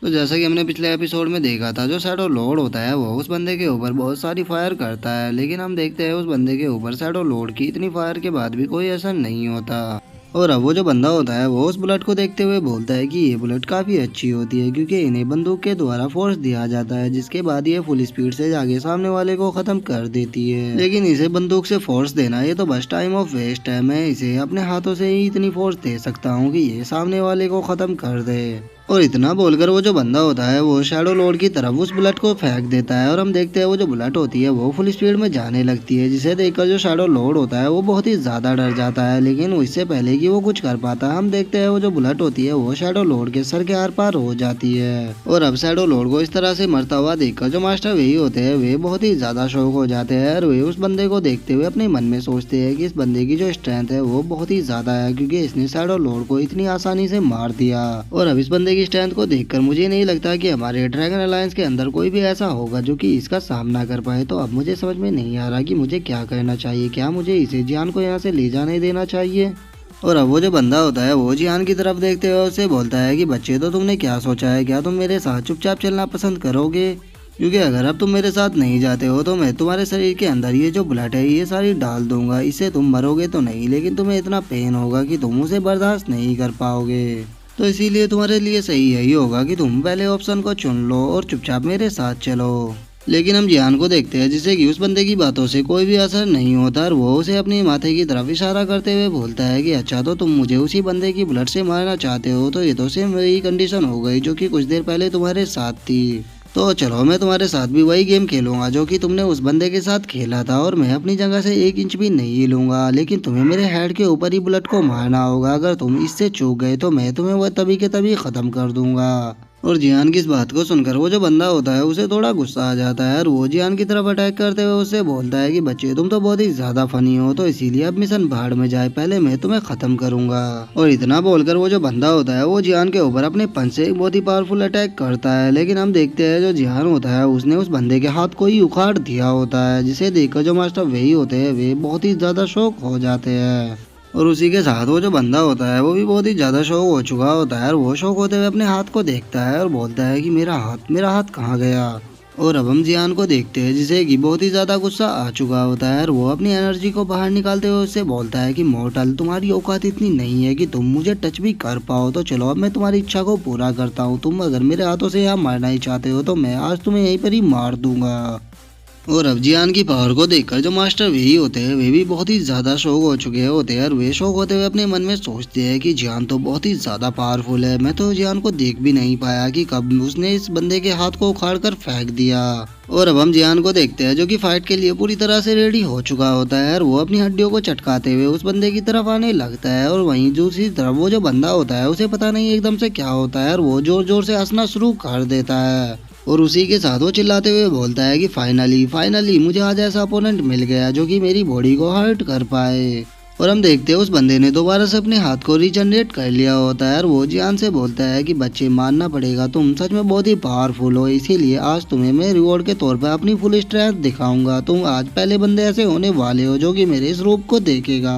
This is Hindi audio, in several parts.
तो जैसा कि हमने पिछले एपिसोड में देखा था, जो शैडो लॉर्ड होता है वो उस बंदे के ऊपर बहुत सारी फायर करता है, लेकिन हम देखते हैं उस बंदे के ऊपर शैडो लॉर्ड की इतनी फायर के बाद भी कोई असर नहीं होता। और अब वो जो बंदा होता है वो उस बुलेट को देखते हुए बोलता है कि ये बुलेट काफी अच्छी होती है, क्योंकि इन्हें बंदूक के द्वारा फोर्स दिया जाता है, जिसके बाद ये फुल स्पीड से जाके सामने वाले को खत्म कर देती है। लेकिन इसे बंदूक से फोर्स देना ये तो बस टाइम ऑफ वेस्ट है। मैं इसे अपने हाथों से ही इतनी फोर्स दे सकता हूँ कि ये सामने वाले को खत्म कर दे। और इतना बोलकर वो जो बंदा होता है वो शैडो लॉर्ड की तरफ उस बुलेट को फेंक देता है, और हम देखते हैं वो जो बुलेट होती है वो फुल स्पीड में जाने लगती है, जिसे देखकर जो शैडो लॉर्ड होता है वो बहुत ही ज्यादा डर जाता है। लेकिन इससे पहले कि वो कुछ कर पाता हम देखते हैं वो जो बुलेट होती है वो शैडो लॉर्ड के सर के आर पार हो जाती है। और अब शैडो लॉर्ड को इस तरह से मरता हुआ देखकर जो मास्टर वही होते हैं वे बहुत ही ज्यादा शौक हो जाते हैं, और वे उस बंदे को देखते हुए अपने मन में सोचते हैं कि इस बंदे की जो स्ट्रेंथ है वो बहुत ही ज्यादा है, क्योंकि इसने शैडो लॉर्ड को इतनी आसानी से मार दिया। और अब इस बंदे की स्ट्रेंथ को देखकर मुझे नहीं लगता कि हमारे ड्रैगन अलायंस के अंदर कोई भी ऐसा होगा जो कि इसका सामना कर पाए। तो अब मुझे समझ में नहीं आ रहा कि मुझे क्या करना चाहिए। क्या मुझे इसे जियान को यहाँ से ले जाने देना चाहिए? और अब वो जो बंदा होता है वो जियान की तरफ देखते हुए उससे बोलता है कि बच्चे, तो तुमने क्या सोचा है? क्या तुम मेरे साथ चुपचाप चलना पसंद करोगे? क्योंकि अगर अब तुम मेरे साथ नहीं जाते हो तो मैं तुम्हारे शरीर के अंदर ये जो ब्लड है ये सारी डाल दूंगा। इससे तुम मरोगे तो नहीं, लेकिन तुम्हें इतना पेन होगा कि तुम उसे बर्दाश्त नहीं कर पाओगे। तो इसीलिए तुम्हारे लिए सही यही होगा कि तुम पहले ऑप्शन को चुन लो और चुपचाप मेरे साथ चलो। लेकिन हम जियान को देखते हैं जिसे कि उस बंदे की बातों से कोई भी असर नहीं होता, और वो उसे अपने माथे की तरफ इशारा करते हुए बोलता है कि अच्छा, तो तुम मुझे उसी बंदे की ब्लड से मारना चाहते हो, तो ये तो सेम वही कंडीशन हो गई जो कि कुछ देर पहले तुम्हारे साथ थी। तो चलो मैं तुम्हारे साथ भी वही गेम खेलूंगा जो कि तुमने उस बंदे के साथ खेला था, और मैं अपनी जगह से 1 इंच भी नहीं हिलूंगा, लेकिन तुम्हें मेरे हेड के ऊपर ही बुलेट को मारना होगा। अगर तुम इससे चूक गए तो मैं तुम्हें वह तभी के तभी खत्म कर दूंगा। और जियान की इस बात को सुनकर वो जो बंदा होता है उसे थोड़ा गुस्सा आ जाता है, और वो जियान की तरफ अटैक करते हुए उससे बोलता है कि बच्चे, तुम तो बहुत ही ज्यादा फनी हो, तो इसीलिए अब मिशन भाड़ में जाए, पहले मैं तुम्हें खत्म करूंगा। और इतना बोलकर वो जो बंदा होता है वो जियान के ऊपर अपने पंच से एक बहुत ही पावरफुल अटैक करता है। लेकिन हम देखते हैं जो जियान होता है उसने उस बंदे के हाथ को ही उखाड़ दिया होता है, जिसे देखकर जो मास्टर वही होते हैं वे बहुत ही ज्यादा शॉक हो जाते हैं। और उसी के साथ वो जो बंदा होता है वो भी बहुत ही ज्यादा शौक हो चुका होता है, और वो शौक होते हुए अपने हाथ को देखता है और बोलता है कि मेरा हाथ कहाँ गया? और अब हम जियान को देखते हैं जिसे कि बहुत ही ज्यादा गुस्सा आ चुका होता है, और वो अपनी एनर्जी को बाहर निकालते हुए उससे बोलता है कि मॉर्टल, तुम्हारी औकात इतनी नहीं है कि तुम मुझे टच भी कर पाओ। तो चलो अब मैं तुम्हारी इच्छा को पूरा करता हूँ। तुम अगर मेरे हाथों से यहाँ मारना ही चाहते हो तो मैं आज तुम्हें यहीं पर ही मार दूंगा। और अब जियान की पावर को देखकर जो मास्टर वही होते हैं वे भी बहुत ही ज्यादा शौक हो चुके होते हैं, और वे शौक होते हुए अपने मन में सोचते हैं कि जियान तो बहुत ही ज्यादा पावरफुल है। मैं तो जियान को देख भी नहीं पाया कि कब उसने इस बंदे के हाथ को उखाड़ कर फेंक दिया। और अब हम जियान को देखते हैं जो कि फाइट के लिए पूरी तरह से रेडी हो चुका होता है, और वो अपनी हड्डियों को चटकाते हुए उस बंदे की तरफ आने लगता है। और वहीं दूसरी तरफ वो जो बंदा होता है उसे पता नहीं एकदम से क्या होता है, और वो जोर जोर से हंसना शुरू कर देता है। और उसी के साथ वो चिल्लाते हुए बोलता है कि फाइनली मुझे आज ऐसा अपोनेंट मिल गया जो कि मेरी बॉडी को हर्ट कर पाए। और हम देखते हैं उस बंदे ने दोबारा से अपने हाथ को रीजनरेट कर लिया होता है, और वो जियान से बोलता है कि बच्चे, मानना पड़ेगा तुम सच में बहुत ही पावरफुल हो, इसीलिए आज तुम्हें मैं रिवॉर्ड के तौर पर अपनी फुल स्ट्रेंथ दिखाऊंगा। तुम आज पहले बंदे ऐसे होने वाले हो जो कि मेरे इस रूप को देखेगा।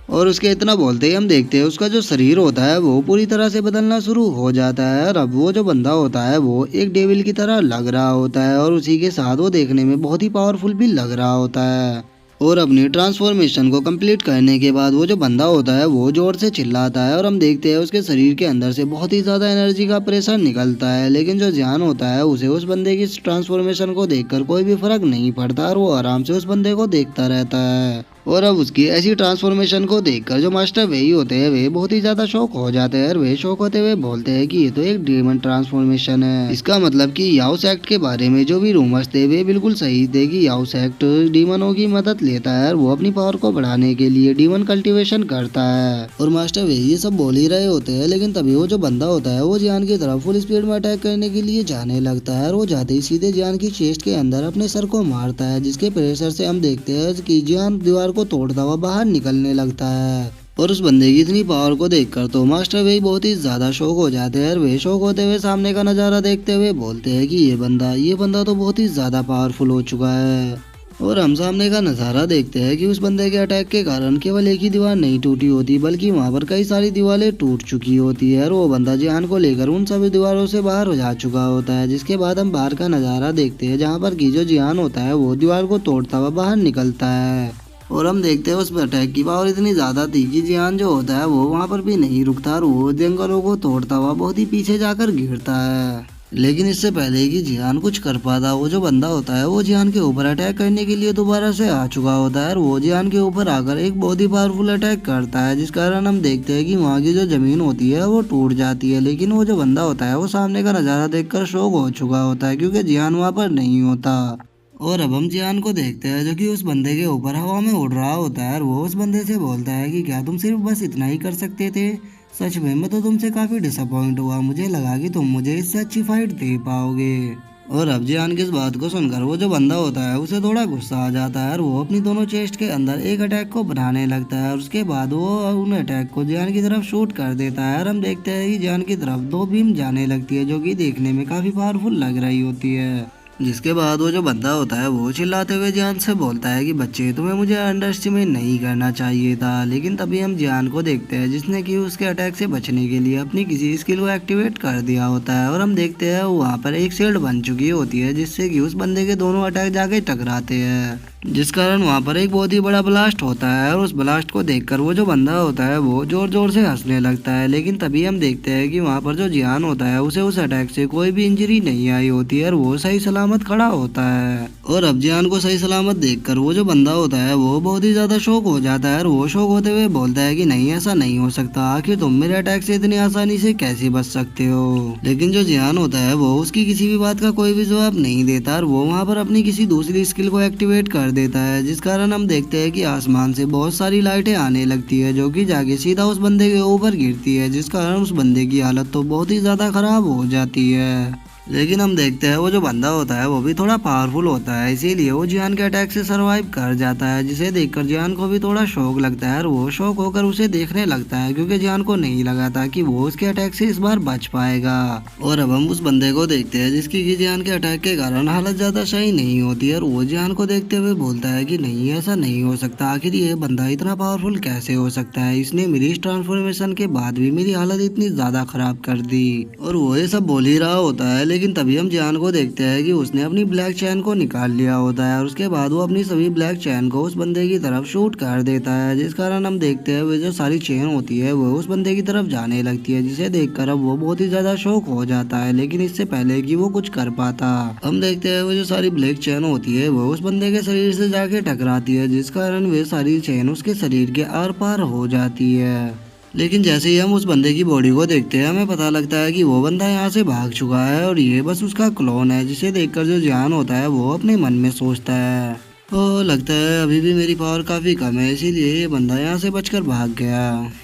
और उसके इतना बोलते ही हम देखते हैं उसका जो शरीर होता है वो पूरी तरह से बदलना शुरू हो जाता है, और अब वो जो बंदा होता है वो एक डेविल की तरह लग रहा होता है, और उसी के साथ वो देखने में बहुत ही पावरफुल भी लग रहा होता है। और अपनी ट्रांसफॉर्मेशन को कंप्लीट करने के बाद वो जो बंदा होता है वो जोर से चिल्लाता है, और हम देखते हैं उसके शरीर के अंदर से बहुत ही ज्यादा एनर्जी का प्रेशर निकलता है। लेकिन जो जियान होता है उसे उस बंदे की ट्रांसफॉर्मेशन को देखकर कोई भी फर्क नहीं पड़ता, और वो आराम से उस बंदे को देखता रहता है। और अब उसकी ऐसी ट्रांसफॉर्मेशन को देखकर जो मास्टर वही होते हैं वे बहुत ही ज्यादा शौक हो जाते हैं, और वे शौक होते हुए बोलते हैं कि ये तो एक डीमन ट्रांसफॉर्मेशन है। इसका मतलब कि याओ सेक्ट के बारे में जो भी रूमर्स थे वे बिल्कुल सही थे कि याओ सेक्ट डीमनों की मदद लेता है, और वो अपनी पावर को बढ़ाने के लिए डीमन कल्टीवेशन करता है। और मास्टर वही ये सब बोल ही रहे होते हैं, लेकिन तभी वो जो बंदा होता है वो जियान की तरफ फुल स्पीड में अटैक करने के लिए जाने लगता है, और वो जाते ही सीधे जियान की चेस्ट के अंदर अपने सर को मारता है, जिसके प्रेशर से हम देखते हैं कि जियान दीवार को तोड़ता हुआ बाहर निकलने लगता है। और उस बंदे की इतनी पावर को देखकर तो मास्टर वे बहुत ही ज्यादा शौक हो जाते हैं, और वे शौक होते हुए सामने का नजारा देखते हुए बोलते हैं कि ये बंदा तो बहुत ही ज्यादा पावरफुल हो चुका है। और हम सामने का नज़ारा देखते हैं कि उस बंदे के अटैक के कारण केवल एक ही दीवार नहीं टूटी होती, बल्कि वहां पर कई सारी दीवारें टूट चुकी होती है और वो बंदा जियान को लेकर उन सभी दीवारों से बाहर हो जा चुका होता है। जिसके बाद हम बाहर का नज़ारा देखते हैं जहाँ पर की जो जियान होता है वो दीवार को तोड़ता हुआ बाहर निकलता है। और हम देखते हैं उस अटैक की पावर इतनी ज्यादा थी कि जियान जो होता है वो वहां पर भी नहीं रुकता और वो जंगलों को तोड़ता हुआ बहुत ही पीछे जाकर गिरता है। लेकिन इससे पहले कि जियान कुछ कर पाता, वो जो बंदा होता है वो जियान के ऊपर अटैक करने के लिए दोबारा से आ चुका होता है और वो जियान के ऊपर आकर एक बहुत ही पावरफुल अटैक करता है, जिस कारण हम देखते हैं कि वहाँ की जो जमीन होती है वो टूट जाती है। लेकिन वो जो बंदा होता है वो सामने का नज़ारा देखकर शॉक हो चुका होता है, क्योंकि जियान वहाँ पर नहीं होता। और अब हम जियान को देखते हैं जो कि उस बंदे के ऊपर हवा में उड़ रहा होता है और वो उस बंदे से बोलता है कि क्या तुम सिर्फ बस इतना ही कर सकते थे? सच में मैं तो तुमसे काफी डिसअपॉइंट हुआ, मुझे लगा कि तुम मुझे इससे अच्छी फाइट दे पाओगे। और अब जियान की इस बात को सुनकर वो जो बंदा होता है उसे थोड़ा गुस्सा आ जाता है और वो अपनी दोनों चेस्ट के अंदर एक अटैक को बनाने लगता है और उसके बाद वो उन अटैक को जियान की तरफ शूट कर देता है और हम देखते हैं कि जियान की तरफ दो बीम जाने लगती है जो कि देखने में काफी पावरफुल लग रही होती है। जिसके बाद वो जो बंदा होता है वो चिल्लाते हुए जियान से बोलता है कि बच्चे, तुम्हें मुझे अंडर एस्टिमेट नहीं करना चाहिए था। लेकिन तभी हम जियान को देखते हैं जिसने कि उसके अटैक से बचने के लिए अपनी किसी स्किल को एक्टिवेट कर दिया होता है और हम देखते हैं वहाँ पर एक शील्ड बन चुकी होती है जिससे कि उस बंदे के दोनों अटैक जाके टकराते हैं, जिस कारण वहाँ पर एक बहुत ही बड़ा ब्लास्ट होता है और उस ब्लास्ट को देखकर वो जो बंदा होता है वो जोर जोर से हंसने लगता है। लेकिन तभी हम देखते हैं कि वहाँ पर जो जियान होता है उसे उस अटैक से कोई भी इंजरी नहीं आई होती है और वो सही सलामत खड़ा होता है। और अब जियान को सही सलामत देखकर वो जो बंदा होता है वो बहुत ही ज्यादा शॉक हो जाता है और वो शॉक होते हुए बोलता है कि नहीं, ऐसा नहीं हो सकता, आखिर तुम मेरे अटैक से इतनी आसानी से कैसे बच सकते हो? लेकिन जो जियान होता है वो उसकी किसी भी बात का कोई भी जवाब नहीं देता और वो वहाँ पर अपनी किसी दूसरी स्किल को एक्टिवेट कर देता है, जिस कारण हम देखते हैं कि आसमान से बहुत सारी लाइटें आने लगती है जो कि जाके सीधा उस बंदे के ऊपर गिरती है, जिस कारण उस बंदे की हालत तो बहुत ही ज्यादा खराब हो जाती है। लेकिन हम देखते हैं वो जो बंदा होता है वो भी थोड़ा पावरफुल होता है, इसीलिए वो जियान के अटैक से सरवाइव कर जाता है, जिसे देखकर जियान को भी थोड़ा शौक लगता है और वो शौक होकर उसे देखने लगता है, क्योंकि जियान को नहीं लगा था कि वो उसके अटैक से इस बार बच पाएगा। और अब हम उस बंदे को देखते हैं जिसकी कि जियान के अटैक के कारण हालत ज्यादा सही नहीं होती है और वो जियान को देखते हुए बोलता है कि नहीं, ऐसा नहीं हो सकता, आखिर ये बंदा इतना पावरफुल कैसे हो सकता है? इसने मेरी इस ट्रांसफॉर्मेशन के बाद भी मेरी हालत इतनी ज्यादा खराब कर दी। और वो ये सब बोल ही रहा होता है, लेकिन तभी हम जियान को देखते हैं कि उसने अपनी ब्लैक चैन को निकाल लिया होता है और उसके बाद वो अपनी सभी ब्लैक चैन को उस बंदे की तरफ शूट कर देता है, जिस कारण हम देखते हैं वो जो सारी चेन होती है वो उस बंदे की तरफ जाने लगती है, जिसे देखकर अब वो बहुत ही ज्यादा शौक हो जाता है। लेकिन इससे पहले कि वो कुछ कर पाता, हम देखते हैं वो जो सारी ब्लैक चैन होती है वो उस बंदे के शरीर से जाके टकराती है, जिस कारण वे सारी चेन उसके शरीर के आर पार हो जाती है। लेकिन जैसे ही हम उस बंदे की बॉडी को देखते हैं हमें पता लगता है कि वो बंदा यहाँ से भाग चुका है और ये बस उसका क्लोन है, जिसे देखकर जो जियान होता है वो अपने मन में सोचता है, ओ लगता है अभी भी मेरी पावर काफ़ी कम है, इसीलिए ये बंदा यहाँ से बचकर भाग गया।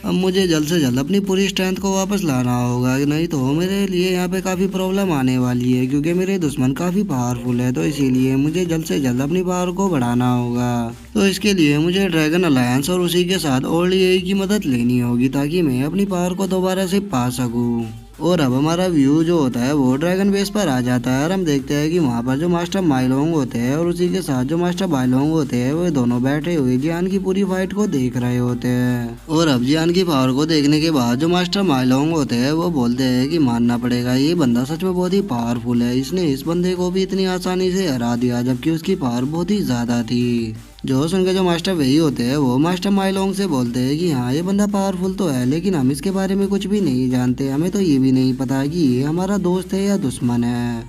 अब मुझे जल्द से जल्द अपनी पूरी स्ट्रेंथ को वापस लाना होगा, नहीं तो मेरे लिए यहाँ पे काफ़ी प्रॉब्लम आने वाली है, क्योंकि मेरे दुश्मन काफ़ी पावरफुल है, तो इसीलिए मुझे जल्द से जल्द अपनी पावर को बढ़ाना होगा। तो इसके लिए मुझे ड्रैगन अलायंस और उसी के साथ ओल्ड की मदद लेनी होगी ताकि मैं अपनी पावर को दोबारा से पा सकूँ। और अब हमारा व्यू जो होता है वो ड्रैगन बेस पर आ जाता है और हम देखते हैं कि वहाँ पर जो मास्टर माइलोंग होते हैं और उसी के साथ जो मास्टर बाइलोंग होते हैं वो दोनों बैठे हुए जियान की पूरी फाइट को देख रहे होते हैं। और अब जियान की पावर को देखने के बाद जो मास्टर माइलोंग होते हैं वो बोलते हैं कि मानना पड़ेगा, ये बंदा सच में बहुत ही पावरफुल है, इसने इस बंदे को भी इतनी आसानी से हरा दिया जबकि उसकी पावर बहुत ही ज्यादा थी। जो सुन के जो मास्टर वही होते हैं वो मास्टर माइलोंग से बोलते हैं कि हाँ ये बंदा पावरफुल तो है, लेकिन हम इसके बारे में कुछ भी नहीं जानते, हमें तो ये भी नहीं पता कि ये हमारा दोस्त है या दुश्मन है।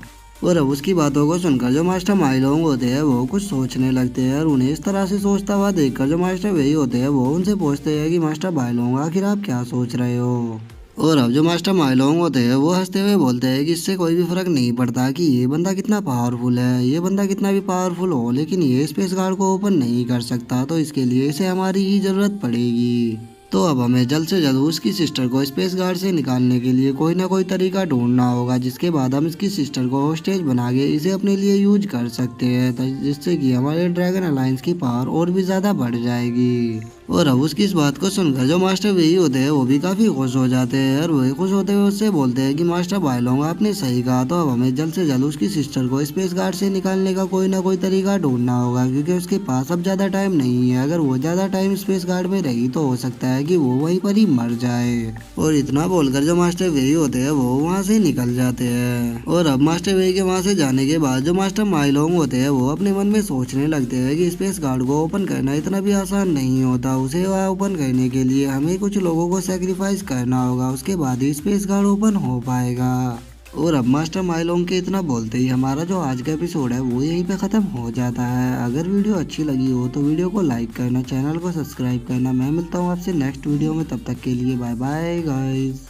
और अब उसकी बातों को सुनकर जो मास्टर माइलोंग होते हैं वो कुछ सोचने लगते हैं और उन्हें इस तरह से सोचता हुआ देखकर जो मास्टर वही होते हैं वो उनसे पूछते हैं कि मास्टर माइलोंग आखिर आप क्या सोच रहे हो? और अब जो मास्टर माइलोंग होते हैं वो हंसते हुए बोलते हैं कि इससे कोई भी फर्क नहीं पड़ता कि ये बंदा कितना पावरफुल है, ये बंदा कितना भी पावरफुल हो, लेकिन ये स्पेस गार्ड को ओपन नहीं कर सकता, तो इसके लिए इसे हमारी ही जरूरत पड़ेगी। तो अब हमें जल्द से जल्द उसकी सिस्टर को स्पेस गार्ड से निकालने के लिए कोई ना कोई तरीका ढूंढना होगा, जिसके बाद हम इसकी सिस्टर को होस्टेज बना के इसे अपने लिए यूज कर सकते हैं, जिससे कि हमारे ड्रैगन अलायंस की पावर और भी ज़्यादा बढ़ जाएगी। और अब उसकी इस बात को सुनकर जो मास्टर वही होते हैं वो भी काफी खुश हो जाते हैं और वही खुश होते हुए उससे बोलते हैं कि मास्टर भाई लोग आपने सही कहा, तो अब हमें जल्द से जल्द उसकी सिस्टर को स्पेस गार्ड से निकालने का कोई ना कोई तरीका ढूंढना होगा, क्योंकि उसके पास अब ज्यादा टाइम नहीं है। अगर वो ज्यादा टाइम स्पेस गार्ड में रही तो हो सकता है कि वो वहीं पर ही मर जाए। और इतना बोलकर जो मास्टर वही होते हैं वो वहाँ से निकल जाते हैं। और अब मास्टर वही के वहाँ से जाने के बाद जो मास्टर माइलोंग होते हैं वो अपने मन में सोचने लगते हैं कि स्पेस गार्ड को ओपन करना इतना भी आसान नहीं होता। उसे वह ओपन करने के लिए हमें कुछ लोगों को सेक्रीफाइस करना होगा, उसके बाद ही स्पेस गार्ड ओपन हो पाएगा। और अब मास्टर माइलोंग के इतना बोलते ही हमारा जो आज का एपिसोड है वो यहीं पे ख़त्म हो जाता है। अगर वीडियो अच्छी लगी हो तो वीडियो को लाइक करना, चैनल को सब्सक्राइब करना। मैं मिलता हूँ आपसे नेक्स्ट वीडियो में, तब तक के लिए बाय बाय गाइस।